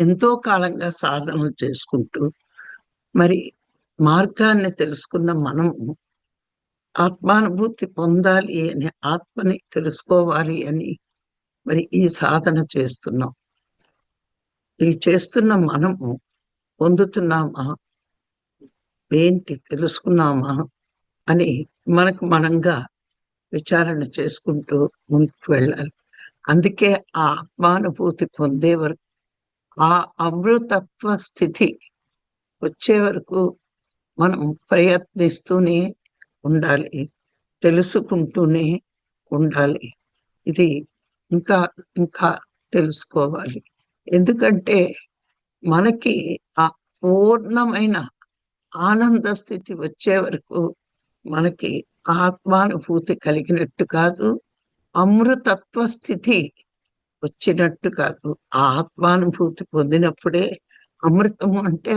ఎంతో కాలంగా సాధనలు చేసుకుంటూ మరి మార్గాన్ని తెలుసుకున్న మనము ఆత్మానుభూతి పొందాలి అని, ఆత్మని తెలుసుకోవాలి అని మరి ఈ సాధన చేస్తున్నాం. ఈ చేస్తున్న మనము పొందుతున్నామా, ఏంటి తెలుసుకున్నామా అని మనకు మనంగా విచారణ చేసుకుంటూ ముందుకు వెళ్ళాలి. అందుకే ఆ ఆత్మానుభూతి పొందే వరకు, ఆ అమృతత్వ స్థితి వచ్చే వరకు మనం ప్రయత్నిస్తూనే ఉండాలి, తెలుసుకుంటూనే ఉండాలి. ఇది ఇంకా ఇంకా తెలుసుకోవాలి. ఎందుకంటే మనకి ఆ పూర్ణమైన ఆనంద స్థితి వచ్చే వరకు మనకి ఆత్మానుభూతి కలిగినట్టు కాదు, అమృతత్వ స్థితి వచ్చినట్టు కాదు. ఆ ఆత్మానుభూతి పొందినప్పుడే అమృతము అంటే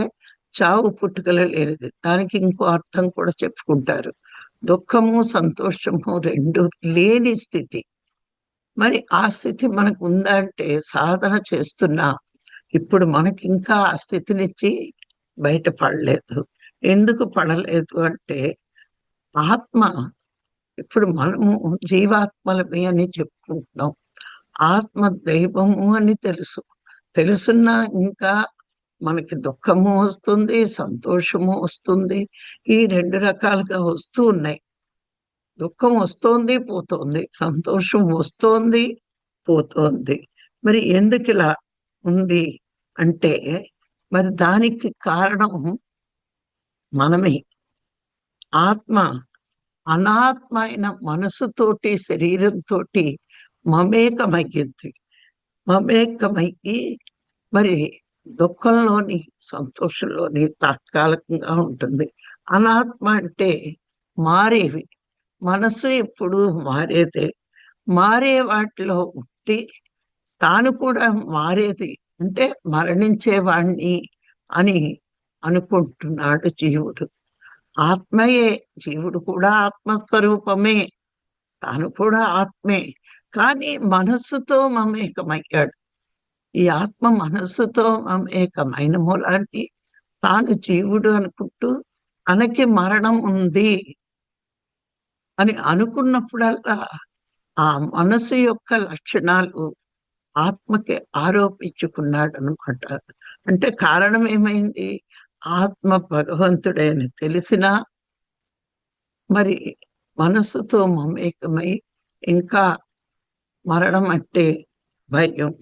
చావు పుట్టుకలు లేనిది. దానికి ఇంకో అర్థం కూడా చెప్పుకుంటారు. దుఃఖము, సంతోషము 2 లేని స్థితి. మరి ఆ స్థితి మనకు ఉందా అంటే సాధన చేస్తున్నా ఇప్పుడు మనకింకా ఆ స్థితినిచ్చి బయట పడలేదు. ఎందుకు పడలేదు అంటే ఆత్మ, ఇప్పుడు మనము జీవాత్మలమే అని చెప్పుకుంటున్నాం. ఆత్మ దైవము అని తెలుసు. తెలుసున్నా ఇంకా మనకి దుఃఖము వస్తుంది, సంతోషము వస్తుంది. ఈ 2 రకాలుగా వస్తూ ఉన్నాయి. దుఃఖం వస్తోంది, పోతోంది. సంతోషం వస్తోంది, పోతోంది. మరి ఎందుకిలా ఉంది అంటే, మరి దానికి కారణం మనమే. ఆత్మ అనాత్మ అయిన మనసుతోటి, శరీరంతోటి మమేకమయ్యింది. మమేకమయ్యి మరి దుఃఖంలోని, సంతోషంలోని తాత్కాలికంగా ఉంటుంది. అనాత్మ అంటే మారేవి. మనసు ఎప్పుడూ మారేదే. మారే వాటిలో ఉండి తాను కూడా మారేది అంటే మరణించేవాణ్ణి అని అనుకుంటున్నాడు జీవుడు. ఆత్మయే, జీవుడు కూడా ఆత్మస్వరూపమే. తాను కూడా ఆత్మే. కానీ మనస్సుతో మమేకమయ్యాడు. ఈ ఆత్మ మనస్సుతో మమేకమైన మూలాన్ని తాను జీవుడు అనుకుంటూ తనకి మరణం ఉంది అని అనుకున్నప్పుడల్లా ఆ మనసు యొక్క లక్షణాలు ఆత్మకి ఆరోపించుకున్నాడనమాట. అంటే కారణం ఏమైంది? ఆత్మ భగవంతుడని తెలిసినా మరి మనస్సుతో మమేకమై ఇంకా మరణం అంటే భయం.